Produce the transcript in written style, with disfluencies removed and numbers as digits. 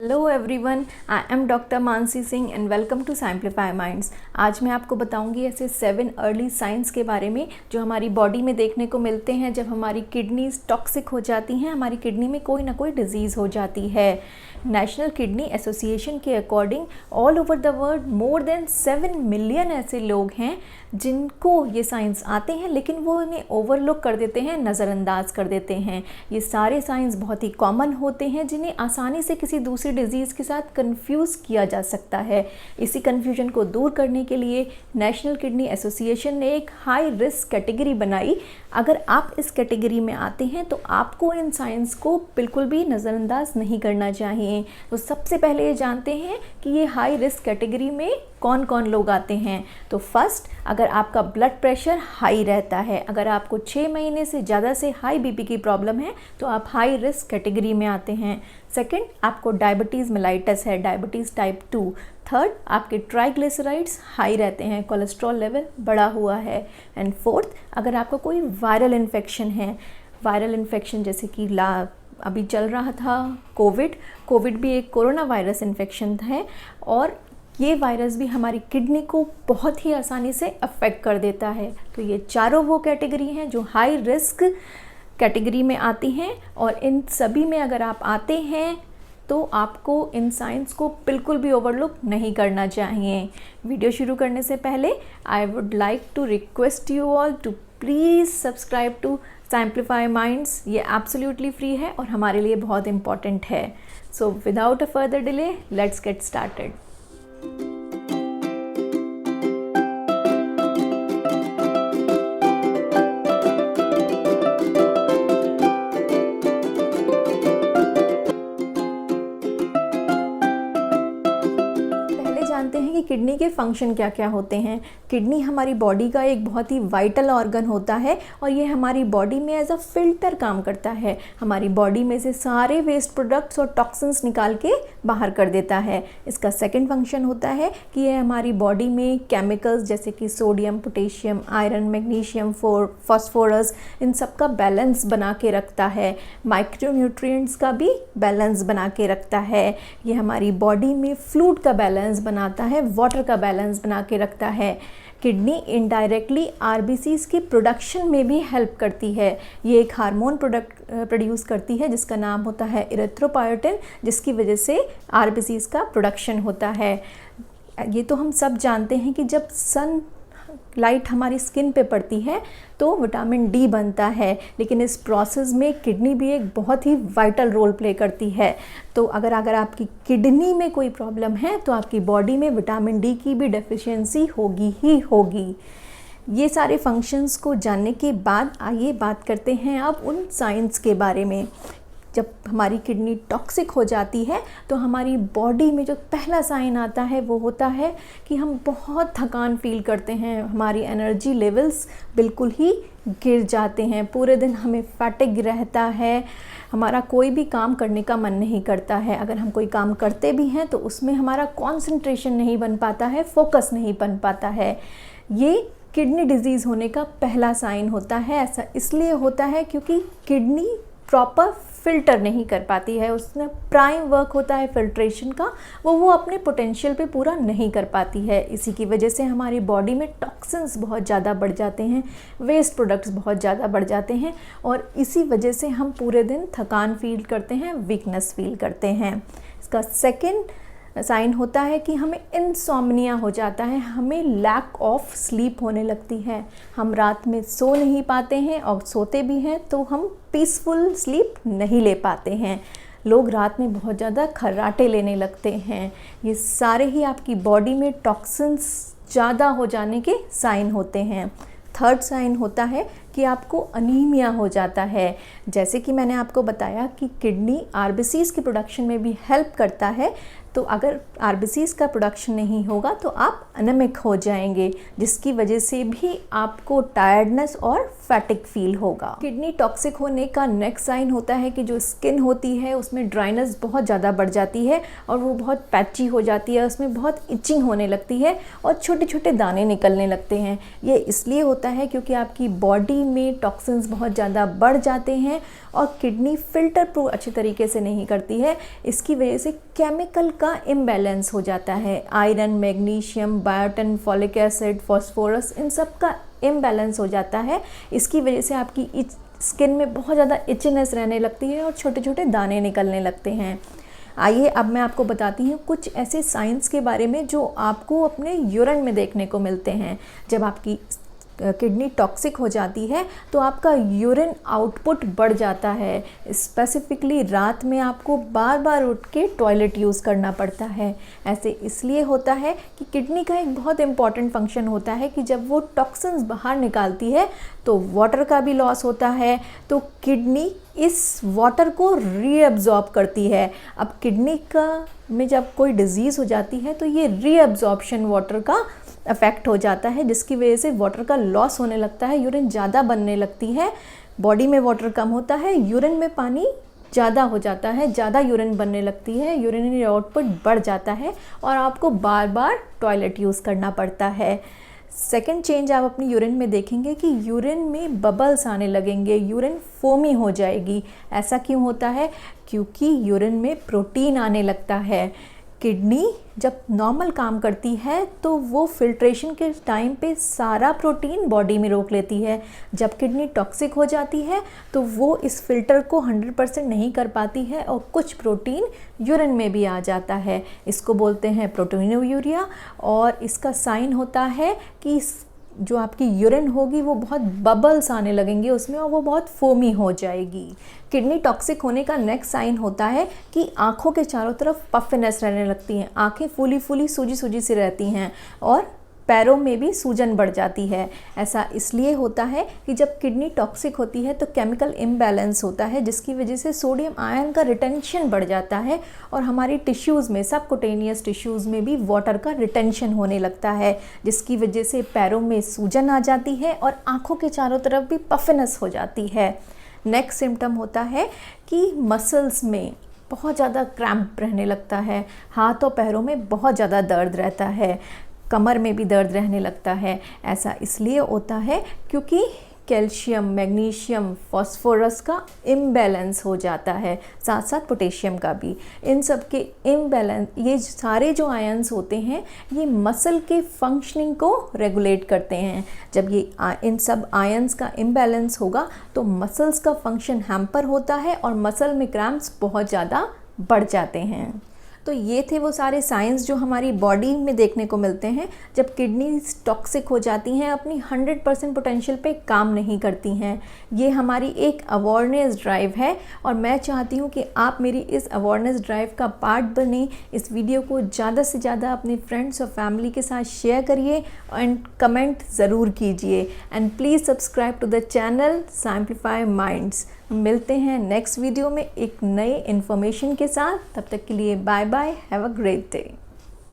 Hello everyone, I am doctor Mansi Singh and welcome to Simplify Minds. आज मैं आपको बताऊंगी ऐसे 7 अर्ली साइंस के बारे में जो हमारी बॉडी में देखने को मिलते हैं जब हमारी किडनीज टॉक्सिक हो जाती हैं, हमारी किडनी में कोई ना कोई डिजीज़ हो जाती है। नेशनल किडनी एसोसिएशन के according all over the world more than 7 million ऐसे लोग हैं जिनको ये साइंस आते हैं, लेकिन वो इन्हें ओवरलुक कर देते हैं, नज़रअंदाज कर देते हैं। ये सारे साइंस बहुत ही कॉमन होते हैं जिन्हें आसानी से किसी दूसरी डिजीज़ के साथ कंफ्यूज किया जा सकता है। इसी कन्फ्यूजन को दूर करने के लिए नेशनल किडनी एसोसिएशन ने एक हाई रिस्क कैटेगरी बनाई। अगर आप इस कैटेगरी में आते हैं तो आपको इन साइंस को बिल्कुल भी नज़रअंदाज नहीं करना चाहिए। तो सबसे पहले ये जानते हैं कि ये हाई रिस्क कैटेगरी में कौन कौन लोग आते हैं। तो फर्स्ट, अगर आपका ब्लड प्रेशर हाई रहता है, अगर आपको 6 महीने से ज़्यादा से हाई बीपी की प्रॉब्लम है तो आप हाई रिस्क कैटेगरी में आते हैं। सेकंड, आपको डायबिटीज़ मेलाइटस है, डायबिटीज़ टाइप 2। थर्ड, आपके ट्राइग्लिसराइड्स हाई रहते हैं, कोलेस्ट्रॉल लेवल बढ़ा हुआ है। एंड फोर्थ, अगर आपका कोई वायरल इन्फेक्शन है, वायरल इन्फेक्शन जैसे कि अभी चल रहा था कोविड भी एक कोरोना वायरस इन्फेक्शन है और ये वायरस भी हमारी किडनी को बहुत ही आसानी से अफेक्ट कर देता है। तो ये चारों वो कैटेगरी हैं जो हाई रिस्क कैटेगरी में आती हैं और इन सभी में अगर आप आते हैं तो आपको इन साइंस को बिल्कुल भी ओवरलुक नहीं करना चाहिए। वीडियो शुरू करने से पहले I would like to request you all to please subscribe to Simplify Minds. ये एब्सोल्युटली फ्री है और हमारे लिए बहुत इम्पॉर्टेंट है। So without a further delay let's get started. जानते हैं कि किडनी के फंक्शन क्या क्या होते हैं। किडनी हमारी बॉडी का एक बहुत ही वाइटल ऑर्गन होता है और ये हमारी बॉडी में एज अ फिल्टर काम करता है। हमारी बॉडी में से सारे वेस्ट प्रोडक्ट्स और टॉक्सिन्स निकाल के बाहर कर देता है। इसका सेकंड फंक्शन होता है कि ये हमारी बॉडी में केमिकल्स जैसे कि sodium, potassium, iron, magnesium, phosphorus, इन सब का बैलेंस बना के रखता है। माइक्रोन्यूट्रिएंट्स का भी बैलेंस बना के रखता है। ये हमारी बॉडी में फ्लूइड का बैलेंस बनाता है, वाटर का बैलेंस बना के रखता है। किडनी इनडायरेक्टली आरबीसीज की प्रोडक्शन में भी हेल्प करती है। ये एक हार्मोन प्रोड्यूस करती है जिसका नाम होता है इरिथ्रोपोएटिन, जिसकी वजह से आरबीसीज का प्रोडक्शन होता है। ये तो हम सब जानते हैं कि जब सन लाइट हमारी स्किन पे पड़ती है तो विटामिन डी बनता है, लेकिन इस प्रोसेस में किडनी भी एक बहुत ही वाइटल रोल प्ले करती है। तो अगर आपकी किडनी में कोई प्रॉब्लम है तो आपकी बॉडी में विटामिन डी की भी डेफिशिएंसी होगी ही होगी। ये सारे फंक्शंस को जानने के बाद आइए बात करते हैं अब उन साइंस के बारे में। जब हमारी किडनी टॉक्सिक हो जाती है तो हमारी बॉडी में जो पहला साइन आता है वो होता है कि हम बहुत थकान फील करते हैं, हमारी एनर्जी लेवल्स बिल्कुल ही गिर जाते हैं, पूरे दिन हमें फैटिग रहता है, हमारा कोई भी काम करने का मन नहीं करता है। अगर हम कोई काम करते भी हैं तो उसमें हमारा कंसंट्रेशन नहीं बन पाता है, फोकस नहीं बन पाता है। ये किडनी डिजीज़ होने का पहला साइन होता है। ऐसा इसलिए होता है क्योंकि किडनी प्रॉपर फिल्टर नहीं कर पाती है, उसमें प्राइम वर्क होता है फिल्ट्रेशन का, वो अपने पोटेंशियल पे पूरा नहीं कर पाती है। इसी की वजह से हमारी बॉडी में टॉक्सिन्स बहुत ज़्यादा बढ़ जाते हैं, वेस्ट प्रोडक्ट्स बहुत ज़्यादा बढ़ जाते हैं और इसी वजह से हम पूरे दिन थकान फील करते हैं, वीकनेस फील करते हैं। इसका सेकेंड साइन होता है कि हमें इंसोम्निया हो जाता है, हमें लैक ऑफ स्लीप होने लगती है। हम रात में सो नहीं पाते हैं और सोते भी हैं तो हम पीसफुल स्लीप नहीं ले पाते हैं। लोग रात में बहुत ज़्यादा खर्राटे लेने लगते हैं। ये सारे ही आपकी बॉडी में टॉक्सिन्स ज़्यादा हो जाने के साइन होते हैं। थर्ड साइन होता है कि आपको अनीमिया हो जाता है। जैसे कि मैंने आपको बताया कि किडनी आरबीसीज की प्रोडक्शन में भी हेल्प करता है, तो अगर आरबीसीज का प्रोडक्शन नहीं होगा तो आप एनेमिक हो जाएंगे, जिसकी वजह से भी आपको टायर्डनेस और फैटिक फील होगा। किडनी टॉक्सिक होने का नेक्स्ट साइन होता है कि जो स्किन होती है उसमें ड्राइनेस बहुत ज़्यादा बढ़ जाती है और वो बहुत पैची हो जाती है, उसमें बहुत इचिंग होने लगती है और छोटे छोटे दाने निकलने लगते हैं। ये इसलिए होता है क्योंकि आपकी बॉडी में टॉक्सिन्स बहुत ज़्यादा बढ़ जाते हैं और किडनी फिल्टर प्रूफ अच्छी तरीके से नहीं करती है। इसकी वजह से केमिकल का इम्बैलेंस हो जाता है। Iron, magnesium, biotin, folic acid, phosphorus, इन सब का इम्बैलेंस हो जाता है। इसकी वजह से आपकी स्किन में बहुत ज़्यादा इचनेस रहने लगती है और छोटे छोटे दाने निकलने लगते हैं। आइए अब मैं आपको बताती हूँ कुछ ऐसे साइंस के बारे में जो आपको अपने यूरिन में देखने को मिलते हैं। जब आपकी किडनी टॉक्सिक हो जाती है तो आपका यूरिन आउटपुट बढ़ जाता है। स्पेसिफिकली रात में आपको बार बार उठ के टॉयलेट यूज़ करना पड़ता है। ऐसे इसलिए होता है कि किडनी का एक बहुत इंपॉर्टेंट फंक्शन होता है कि जब वो टॉक्सिन्स बाहर निकालती है तो वाटर का भी लॉस होता है, तो किडनी इस वाटर को रीअब्जॉर्ब करती है। अब किडनी का में जब कोई डिज़ीज़ हो जाती है तो ये रीअब्जॉर्प्शन वाटर का अफेक्ट हो जाता है, जिसकी वजह से वाटर का लॉस होने लगता है, यूरिन ज़्यादा बनने लगती है। बॉडी में वाटर कम होता है, यूरिन में पानी ज़्यादा हो जाता है, ज़्यादा यूरिन बनने लगती है, यूरिनरी आउटपुट बढ़ जाता है और आपको बार बार टॉयलेट यूज़ करना पड़ता है। सेकेंड चेंज आप अपनी यूरिन में देखेंगे कि यूरिन में बबल्स आने लगेंगे, यूरिन फोमी हो जाएगी। ऐसा क्यों होता है? क्योंकि यूरिन में प्रोटीन आने लगता है। किडनी जब नॉर्मल काम करती है तो वो फिल्ट्रेशन के टाइम पे सारा प्रोटीन बॉडी में रोक लेती है। जब किडनी टॉक्सिक हो जाती है तो वो इस फिल्टर को 100% नहीं कर पाती है और कुछ प्रोटीन यूरिन में भी आ जाता है। इसको बोलते हैं प्रोटीनूरिया और इसका साइन होता है कि जो आपकी यूरिन होगी वो बहुत बबल्स आने लगेंगे उसमें और वो बहुत फोमी हो जाएगी। किडनी टॉक्सिक होने का नेक्स्ट साइन होता है कि आँखों के चारों तरफ पफिनेस रहने लगती हैं, आँखें फूली फूली सूजी सूजी सी रहती हैं और पैरों में भी सूजन बढ़ जाती है। ऐसा इसलिए होता है कि जब किडनी टॉक्सिक होती है तो केमिकल इम्बैलेंस होता है, जिसकी वजह से सोडियम आयन का रिटेंशन बढ़ जाता है और हमारी टिश्यूज़ में, सबकुटेनियस टिश्यूज़ में भी वाटर का रिटेंशन होने लगता है, जिसकी वजह से पैरों में सूजन आ जाती है और आँखों के चारों तरफ भी पफिनेस हो जाती है। नेक्स्ट सिम्टम होता है कि मसल्स में बहुत ज़्यादा क्रैम्प रहने लगता है, हाथ और पैरों में बहुत ज़्यादा दर्द रहता है, कमर में भी दर्द रहने लगता है। ऐसा इसलिए होता है क्योंकि कैल्शियम, मैग्नीशियम, फास्फोरस का इम्बैलेंस हो जाता है, साथ साथ पोटेशियम का भी। इन सब के इम्बैलेंस, ये सारे जो आयंस होते हैं ये मसल के फंक्शनिंग को रेगुलेट करते हैं। जब ये इन सब आयंस का इम्बैलेंस होगा तो मसल्स का फंक्शन हैम्पर होता है और मसल में क्रैम्प्स बहुत ज़्यादा बढ़ जाते हैं। तो ये थे वो सारे साइंस जो हमारी बॉडी में देखने को मिलते हैं जब किडनी टॉक्सिक हो जाती हैं, अपनी 100% पोटेंशियल पे काम नहीं करती हैं। ये हमारी एक अवेयरनेस ड्राइव है और मैं चाहती हूँ कि आप मेरी इस अवेयरनेस ड्राइव का पार्ट बने। इस वीडियो को ज़्यादा से ज़्यादा अपने फ्रेंड्स और फैमिली के साथ शेयर करिए एंड कमेंट ज़रूर कीजिए and please subscribe to the channel Simplify Minds. मिलते हैं नेक्स्ट वीडियो में एक नए इन्फॉर्मेशन के साथ। तब तक के लिए bye bye, have a great day.